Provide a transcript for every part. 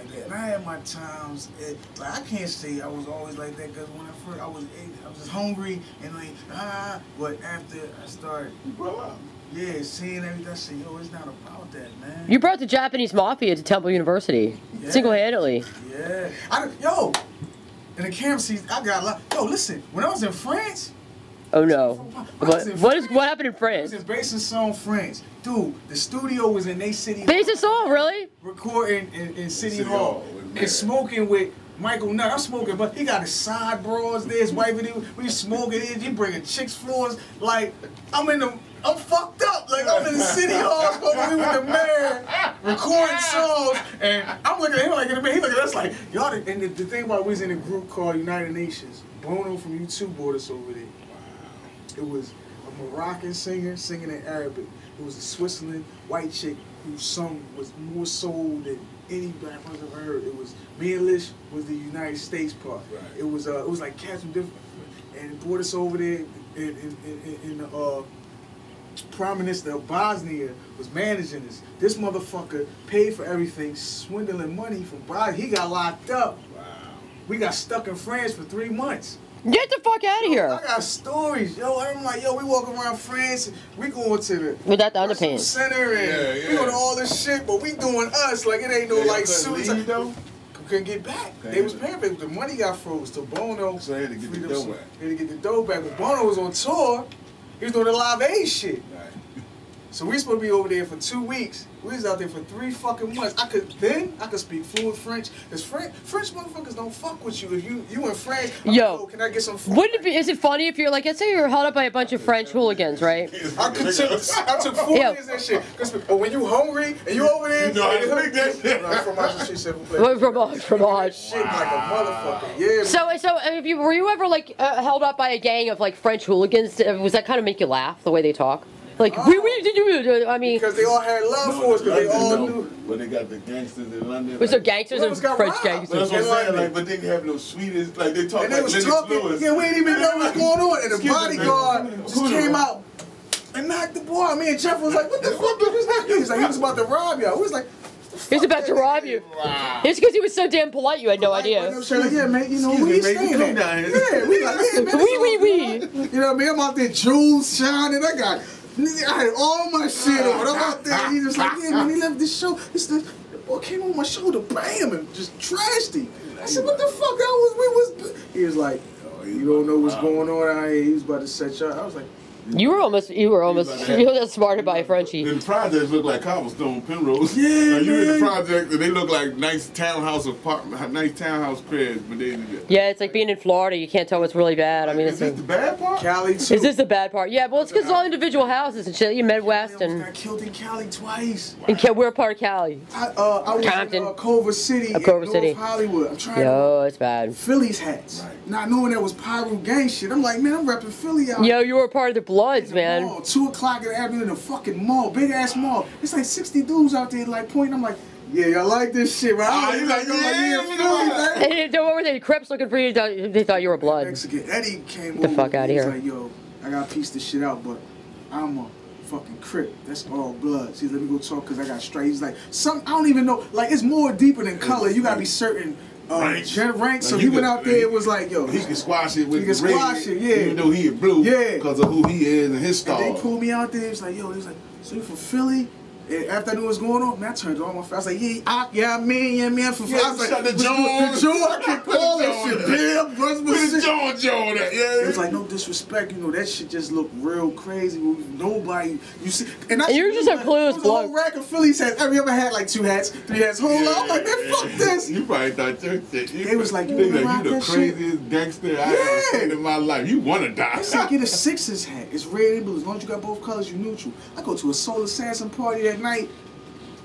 like that. And I had my times. Like I can't say I was always like that because when I first I was just hungry and like But after I started, you grow up. Yeah, seeing everything, I said, yo, it's not about that, man. You brought the Japanese mafia to Temple University, single-handedly. Yeah. Yo, in the camp seats, I got a lot. Yo, listen, when I was in France. Oh no. What happened in France? I was in Besançon, France. Dude, the studio was in their city. Besançon, really? Recording in City Hall. And smoking with Michael Nutt. I'm smoking, but he got his side bras there, his wife and we smoking in. He bringing chicks floors. Like, I'm fucked up. Like, I'm in the City Hall smoking with the mayor, recording songs, and I'm looking at him like, he looking at us like, y'all. And the thing about we was in a group called United Nations. Bono from U2 brought us over there. It was a Moroccan singer singing in Arabic. It was a Switzerland white chick who sung was more soul than any black person I've heard. It was me and Lish was the United States part. Right. It was like cats from different, and it brought us over there. In the Prime Minister of Bosnia was managing this. This motherfucker paid for everything, swindling money from Bosnia. He got locked up. Wow. We got stuck in France for 3 months. Get the fuck out of here. I got stories, yo. I'm like, yo, we walk around France, we going to the without the underpants center, and we going to all this shit, but we doing us. Like, it ain't no like suits. Couldn't get back. They was paying, but the money got froze. So Bono, so he had to get the dough back. He had to get the dough back. But Bono was on tour. He was doing the Live Aid shit. Right. So we supposed to be over there for 2 weeks. We was out there for 3 fucking months. I could speak fluent French. Cause French motherfuckers don't fuck with you. If you in France, yo, can I get some food? Wouldn't it be? Is it funny if you're like, let's say you're held up by a bunch of French hooligans, right? I took 4 years that shit. But when you hungry and you over there, you know how to make that shit. Fromage. Shit like a motherfucker. Yeah. So were you ever like held up by a gang of like French hooligans? Was that kind of make you laugh the way they talk? Like, I mean... Because they all had love for us, because they all knew... But they got the gangsters in London. Was there gangsters and French gangsters? That's what I'm saying, like, but they didn't have no sweetest... Like, they talk like Lennox Lewis. Yeah, we didn't even know what's going on. And the bodyguard just came out and knocked the boy out. Me and Jeff was like, what the fuck is this? He was like, he was about to rob y'all. We was like... He's about to rob you. Wow. It's because he was so damn polite, you had no idea. Like, yeah, man, you know, where you staying at? Yeah, we like, yeah, man. We. You know what I mean? I'm out there, jewels shining. I had all my shit on. I'm out there. He just like, yeah, man, he left this show. The boy came on my shoulder, bam, and just trashed him. I said, what the fuck? He was like, oh, you don't know what's going on out here. He was about to set you up. I was like, you were almost outsmarted by a Frenchie. The projects look like cobblestone Penrose. Yeah, like you in the project and they look like nice townhouse cribs, but they. Yeah, it's like being in Florida. You can't tell what's really bad. I mean, is this the bad part? Cali too. Is this the bad part? Yeah, well, it's because it's all individual houses and shit. You Midwest and. Got killed in Cali twice. Wow. We're part of Cali. I was Compton. in Culver City, North Hollywood. I'm trying. Yo, it's bad. Philly's hats. Right. Not knowing that was Pyro gang shit. I'm like, man, I'm repping Philly out. Yo, you were part of the Bloods, man. Mall, 2 o'clock in the afternoon in a fucking mall, big ass mall. It's like 60 dudes out there like pointing. I'm like, yeah, y'all like this shit, right? You like, yeah, man. What were they? Crips looking for you? They thought you were blood. Mexican Eddie came Get the fuck out of here. He's like, yo, I gotta piece this shit out, but I'm a fucking Crip. That's all blood. See, let me go talk because I got straight. He's like, I don't even know. Like, it's more deeper than color. You gotta be certain. Rank. So like he went out there and was like, yo. He can squash it with the red, even though he is blue. Yeah. Because of who he is and his style. And they pulled me out there. He was like, yo, so you from Philly? And after I knew what was going on, man, I turned on my face. I was like, yeah, man, from Philly. I was like, the Jones. I can't call that shit. Where's Joe that? Yeah. It was like, no disrespect, you know, that shit just looked real crazy. Nobody, you see. And you're just a clueless bloke. The whole rack of Phillies hats. Every ever had like 2 hats, 3 hats. Whole lot. I'm like, man, fuck this. You probably thought your shit. They was like, you the craziest gangster I ever seen in my life. You want to die. It's like, get a Sixers hat. It's red and blue. As long as you got both colors, you neutral. I go to a Soul Assassin party that night.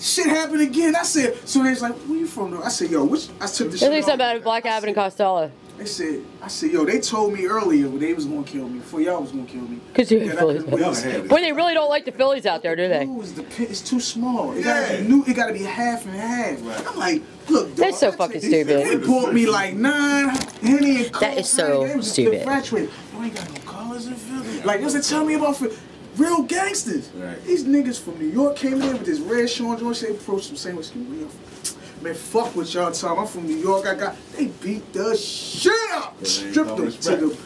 Shit happened again. I said, so they was like, where you from though? I said, yo, I took the shit. They think something about Black Abbott and Costello. I said, yo, they told me earlier they was gonna kill me before y'all was gonna kill me. Because you're Phillies. Boy, they really don't like the Phillies out there, do they? It's too small. It gotta be half and half. Right. I'm like, look, dog, that's so fucking stupid. They bought me like 9 Henny and Coke. That is so stupid. You ain't got no colors in Philly. Like, they tell me about real gangsters. Right. These niggas from New York came in with this red Sean Jones. They approached him saying, excuse me, Man, fuck what y'all talking. I'm from New York. They beat the shit up. Stripped them to the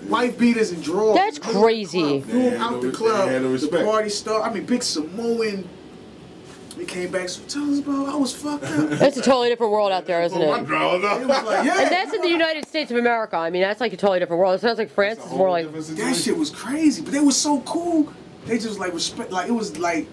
wife beaters and drawers. That's crazy. Threw them out the club. The party started. I mean, Big Samoan. We came back. So tell us about. I was fucked up. That's a totally different world out there, isn't it? My drawers up. It was like, yeah. And that's in the United States of America. I mean, that's like a totally different world. It sounds like France is more like. That shit was crazy, but they was so cool. They just like respect. Like it was like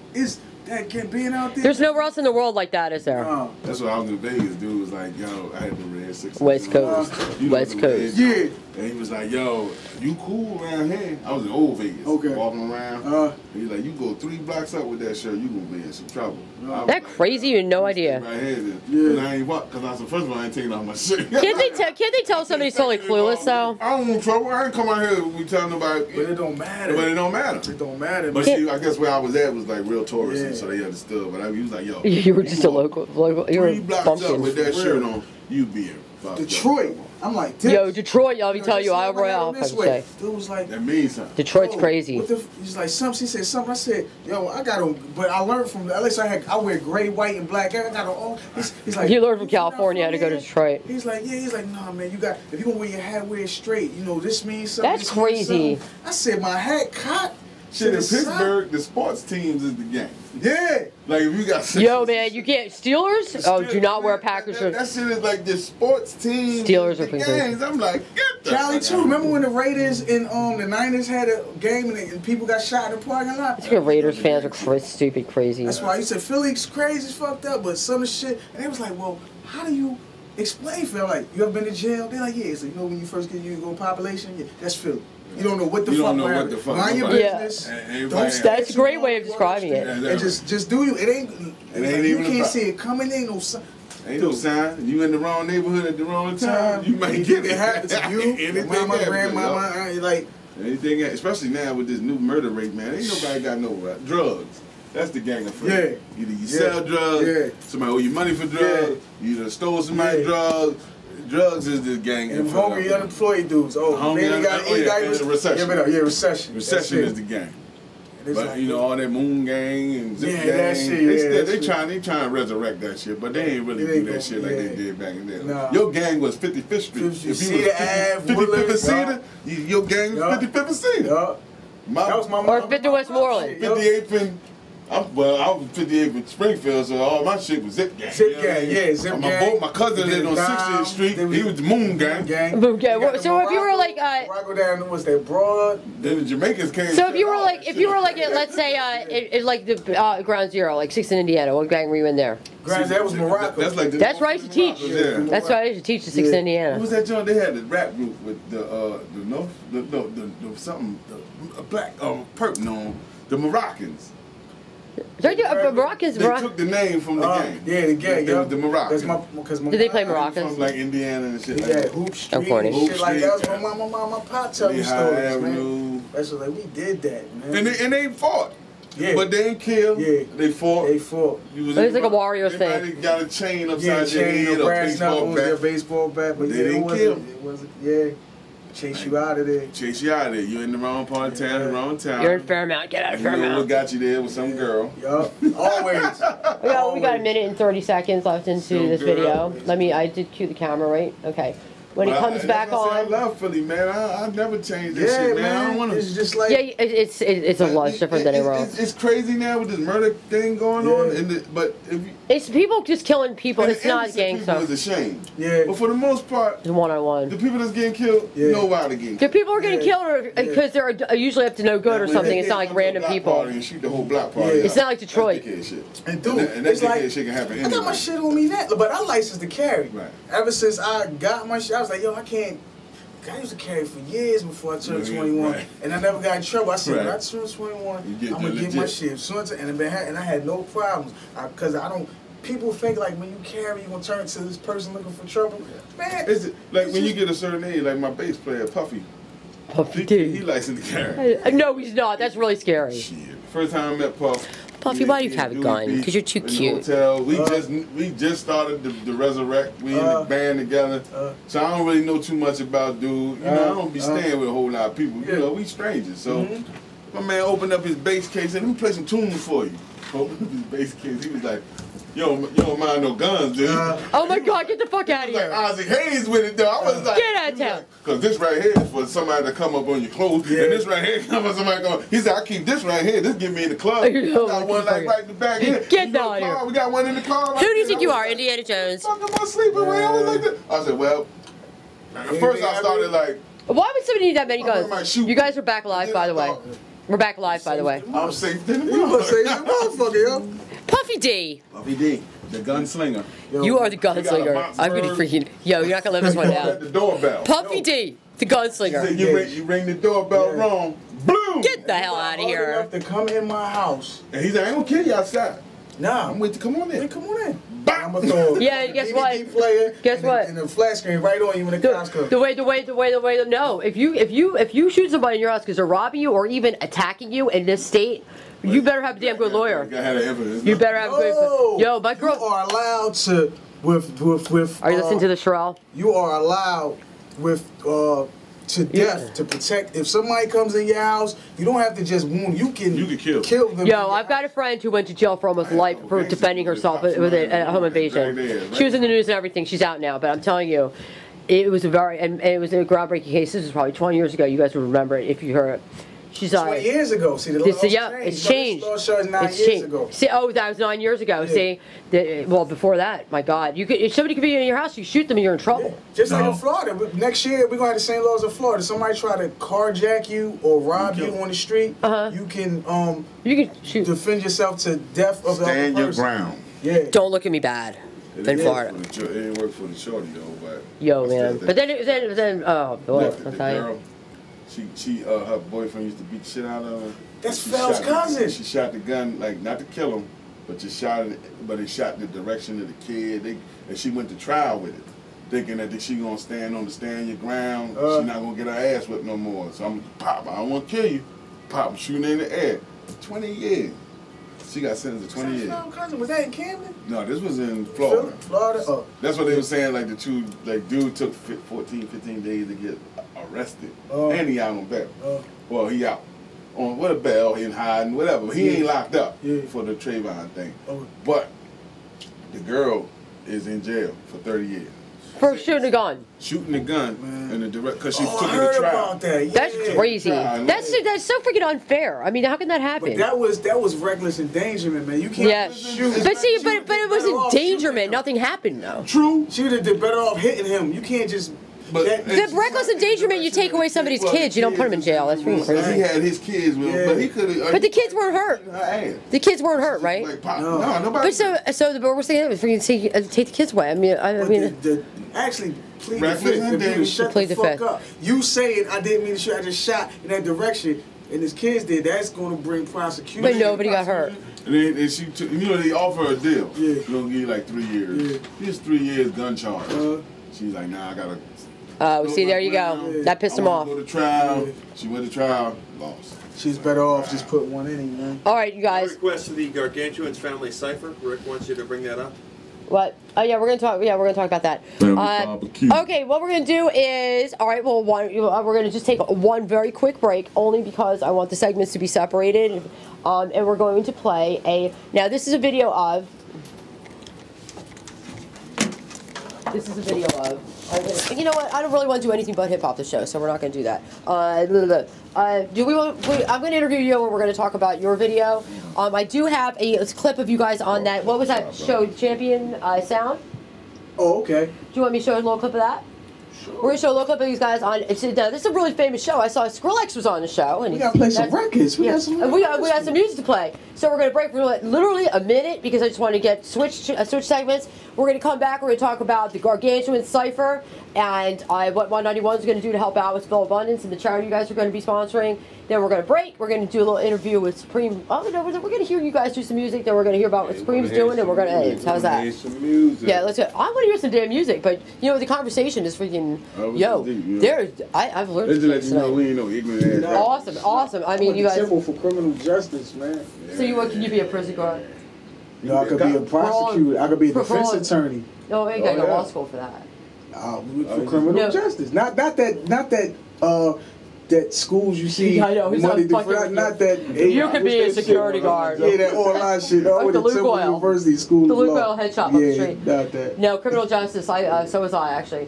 that being out there. There's nowhere else in the world like that, is there? That's what I was in Vegas. Dude was like, yo, I had the red 6. West Coast. West Coast. Yeah. And he was like, yo, you cool around here? I was in old Vegas. Okay. Walking around. He's like, you go 3 blocks up with that shirt, you gonna be in some trouble. That crazy? You had no idea. Right here, then. Yeah. I ain't walk, because I was the first one, I ain't taking off my shirt. Can't they tell somebody's totally clueless, though? I don't want trouble. I ain't come out here we telling nobody. But it don't matter. But it don't matter. It don't matter. But see, I guess where I was at was like real tourists, so they understood. But he was like, yo. You were just a local. You were 3 blocks bumpkin. up with that shirt on, you be here. Detroit. I'm like, this. Yo, Detroit, let me tell you, I Royale, I say. Dude was like, that means something. Detroit's crazy. He's like, something. He said something. I said, yo, I got on, but I learned from, at least I wear gray, white, and black. I got on. He's like, you learned from California how to go to Detroit. He's like, yeah. He's like, nah, man, if you gonna wear your hat, wear it straight. You know, this means something. That's crazy. I said, my hat caught. Shit, in Pittsburgh, the sports teams is the game. Yeah. Like, if you got... Yo, man, you can't... Steelers? Oh, do not wear Packers. That shit is like the sports teams. Steelers are the games. I'm like, get the Cali, too. Remember when the Raiders and the Niners had a game and people got shot in the parking lot? It's Raiders fans are stupid crazy. That's why you said Philly's crazy, fucked up, but some of the shit... And they was like, well, how do you explain Philly? I'm like, you ever been to jail? They're like, yeah. So, you know when you first get you go population? Yeah, that's Philly. You don't know what the fuck. Mind your business. That's a great way of describing it. And just do you. It ain't you can't see it coming. Ain't no sign. Ain't no sign. You in the wrong neighborhood at the wrong time. You might get it. Happen to you. Mama, grandmama, like anything. Especially now with this new murder rate, man. Ain't nobody got no drugs. That's the gang of friends. Yeah. Either you sell drugs, somebody owe you money for drugs, you either stole somebody's drugs. Drugs is the gang. And hungry unemployed dudes. Oh, man, they got recession. Yeah, recession. Recession is the gang. But like, you know all that Moon Gang and Zip Gang. That shit, they trying to resurrect that shit, but they ain't really do that shit like they did back in the day. Nah. Your gang was 55th Street. If you see the ad, 55th Cedar, your gang was 55th Cedar. That was my or 50 Westmoreland. 58th and I was 58th in Springfield, so all my shit was Zip Gang. Zip Gang, yeah, Zip Gang. My cousin lived on 60th Street. He was the Moon Gang. Moon Gang. So if you were like, I go down, what's that, Broad? Then the Jamaicans came. So if you were like, let's say, like the Ground Zero, like 6th in Indiana, what gang were you in there? That was Morocco. That's right. I used to teach. Yeah. That's why I used to teach the 6th in Indiana. What was that joint? They had the rap group with the Moroccans. Moroccans. They took the name from the gang. Yeah, the gang. The Moroccans. Did they play Moroccans? From like Indiana and shit. Yeah, Hoop Street. Shit like that. That was my pop telling stories, man. That's like we did that, man. And they fought. Yeah. But they ain't killed. Yeah. They fought. It was like a Warriors thing. Everybody got a chain upside their head, a baseball bat. But they didn't kill. It wasn't, yeah. Chase you out of there. Chase you out of there. You're in the wrong part of town, the wrong town. You're in Fairmount. Get out of Fairmount. You know what got you there with some girl. Yup. Always. We got a minute and 30 seconds left into this video. I did cue the camera, right? Okay. When it comes back on. I love Philly, man. I never changed this shit, man. I don't want to. It's just like. Yeah, it's a lot different than it was. It's crazy now with this murder thing going on, but if you, it's people just killing people. It's not gang stuff. stuff. It's a shame. Yeah. But for the most part, it's one-on-one. The people that's getting killed, know why they're getting killed. The people are getting killed because they're usually up to no good or something. It's not like random people. And shoot the whole block party. It's not like Detroit. And dude, it's like shit can happen anyway. I got my shit on me but I'm licensed to carry. Right. Ever since I got my shit, I was like, yo, I can't. I used to carry for years before I turned 21, and I never got in trouble. I said, when I turn 21, I'm gonna get my shit. And I had no problems because I don't. People think like when you carry, you gonna turn to this person looking for trouble. Man, when you get a certain age, like my bass player Puffy. He licensed to carry. No, he's not. That's really scary. Shit. First time I met Puff. Puffy, why do you have a gun? Because you're too cute. Hotel. We just started the Resurrect. We in the band together. So I don't really know too much about dude. You know, I don't be staying with a whole lot of people. You know, we strangers. So my man opened up his bass case and let me play some tunes for you. Opened up his bass case. He was like, you don't mind no guns, do you? Oh my God, get the fuck out of here. Like Ozzie Hayes with it, though. I was like, get out of town. Because this right here is for somebody to come up on your clothes, and this right here comes for somebody to come. He said, I keep this right here. This get me in the club. I got one like right in the back here. Get out of here. We got one in the car. Who do you think you are, Indiana Jones? Fuck, am I sleeping? I was like that. I said, well, at first I started like. Why would somebody need that many guns? You guys are back live, by the way. We're back live, by the way. I'm safe than the motherfucker, yo. Puffy D. Puffy D, the gunslinger. You are the gunslinger. I'm gonna freaking. Yo, you're not gonna live this one down. The doorbell. Puffy D, the gunslinger. You ring the doorbell wrong. Boom. Get the hell out of here. To come in my house. And he's like, I ain't gonna kill you outside. Nah, I'm waiting to come on in. Come on in. I'm gonna throw a yeah, guess what? DVD player. Guess what? And the flat screen right on you when the cops come. The way. No, if you shoot somebody in your house because they're robbing you or even attacking you in this state, you better have a damn good lawyer. You better have a good. Yo, my girl. You are allowed to with. Are you listening to the Sherelle? You are allowed with to death to protect. If somebody comes in your house, you don't have to just wound. You can kill them. Yo, I've got a friend who went to jail for almost life for defending herself with a home invasion. She was in the news and everything. She's out now, but I'm telling you, it was a groundbreaking case. This was probably 20 years ago. You guys would remember it if you heard it. She's 20 years ago. See, the law it's changed. This law is 9 years ago. See, that was 9 years ago. Yeah. See, well, before that, my God, if somebody could be in your house, you shoot them, you're in trouble. Yeah. Just like in Florida. Next year, we're gonna have the same laws in Florida. Somebody try to carjack you or rob you on the street, you can shoot. Defend yourself to death of the other person. Stand your ground. Yeah. Don't look at me bad. In Florida. It didn't work for the shorty though, but. Yo, man. But then, oh boy, I'll tell you. Her boyfriend used to beat the shit out of her. That's Phil's cousin. She shot the gun, like, not to kill him, but just shot it, but it shot the direction of the kid. And she went to trial with it, thinking that she gonna stand on the stand your ground. She not gonna get her ass whipped no more. So I'm pop. I don't want to kill you. Pop, shooting in the air. 20 years. She got sentenced to 20 years. Was that in Camden? No, this was in Florida. Florida. Oh. That's what they were saying. Like dude took 14, 15 days to get arrested, and he out on bail. Well, he out on what a bail, in hiding, whatever. He ain't locked up for the Trayvon thing. But the girl is in jail for 30 years. For shooting a gun. Shooting a gun in the direct because she took it to trial. About that. Yeah. That's crazy. That's so freaking unfair. I mean, how can that happen? But that was reckless endangerment, man. You can't shoot. But it was endangerment. Nothing happened though. True. She would have been better off hitting him. You can't just. The reckless endangerment, you take away somebody's kids, you don't put them in jail. That's freaking crazy. He had his kids with him, but he could have. But the kids weren't hurt. The kids weren't hurt, right? No, nobody. But but we're saying that we're take the kids away. I mean, actually, plead the fifth. Shut the fuck up. You saying I didn't mean to shoot. I just shot in that direction, and his kids did. That's going to bring prosecution. But nobody got hurt. And she took, they offer her a deal. Yeah. We're gonna give you like 3 years. Yeah. Here's 3 years gun charge. She's like, nah, I gotta. See, there you go. That pissed him off. Go to trial. She went to trial, lost. She's better off just put one in, man. All right, you guys. Request to the Gargantuans family cipher. Rick wants you to bring that up. What? Oh yeah, we're gonna talk. Yeah, we're gonna talk about that. Okay, what we're gonna do is, all right. Well, we're gonna just take one very quick break, only because I want the segments to be separated, and we're going to play a. Now, this is a video of. You know what? I don't really want to do anything but hip hop this show, so we're not going to do that. I'm going to interview you, and we're going to talk about your video. I do have a clip of you guys on that. What was that show? Champion Sound. Oh, okay. Do you want me to show a little clip of that? Sure. We're going to show a little clip of these guys on. This is a really famous show. I saw Skrillex was on the show, and we got to play some records. We got some music to play. So we're going to break for literally a minute because I just want to get switch segments. We're going to come back. We're going to talk about the Gargantuan Cypher and what 191 is going to do to help out with Phil Abundance and the charity you guys are going to be sponsoring. Then we're going to break. We're going to do a little interview with Supreme. Oh no, we're going to hear you guys do some music. Then we're going to hear about what Supreme's doing, and we're going to end. How's that? Some music. Yeah, let's go. I want to hear some damn music, but the conversation is freaking. I've learned. Let's let you know we ain't no ignorant ass. Awesome. I mean, you guys. Symbol for criminal justice, man. So can you be a prison guard? I could be a prosecutor. I could be a defense attorney. No, I ain't got to go to law school for that. For criminal justice. Not that that schools you see. I know, he's Monday not through fucking Friday, with not that. You could be a security guard. Yeah, that online shit. I Like went the to Luke Temple Oil. University School The of Luke Law. Oil head shop up the Yeah, street. not that. No, criminal justice. So was I actually.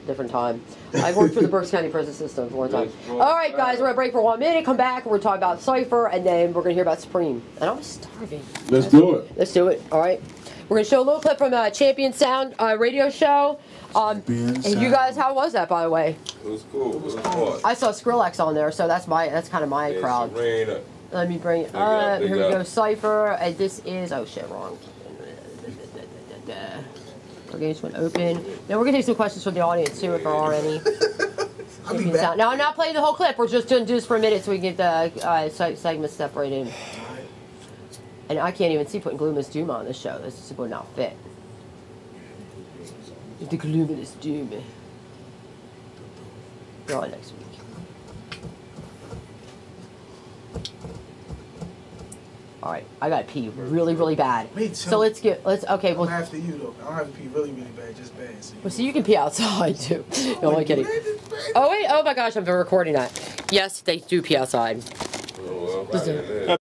Different time. I worked for the Berks County prison system for one time. All right, guys, we're gonna break for 1 minute. Come back. We're gonna talk about Cypher, and then we're gonna hear about Supreme. And I'm starving. Let's do it. Let's do it. All right. We're gonna show a little clip from a Champion Sound radio show. And you guys, how was that, by the way? It was cool. It was fun. I saw Skrillex on there, so that's kind of my crowd. Serena. Let me bring it up. Here we go, Cypher. And this is wrong. Gargantuan open. Now we're gonna take some questions from the audience too, if there are any. Now I'm not playing the whole clip. We're just gonna do this for a minute so we can get the segments separated. And I can't even see putting Gloomless Doom on this show. This is would not fit. The Gloomless Doom. Go on next week. All right, I gotta pee really, really bad. Me too. So okay. Well, I'm after you though. I don't have to pee really, really bad, just bad. So you can pee outside too. No, I'm kidding. Oh wait, oh my gosh, I'm recording that. Yes, they do pee outside. Oh, well,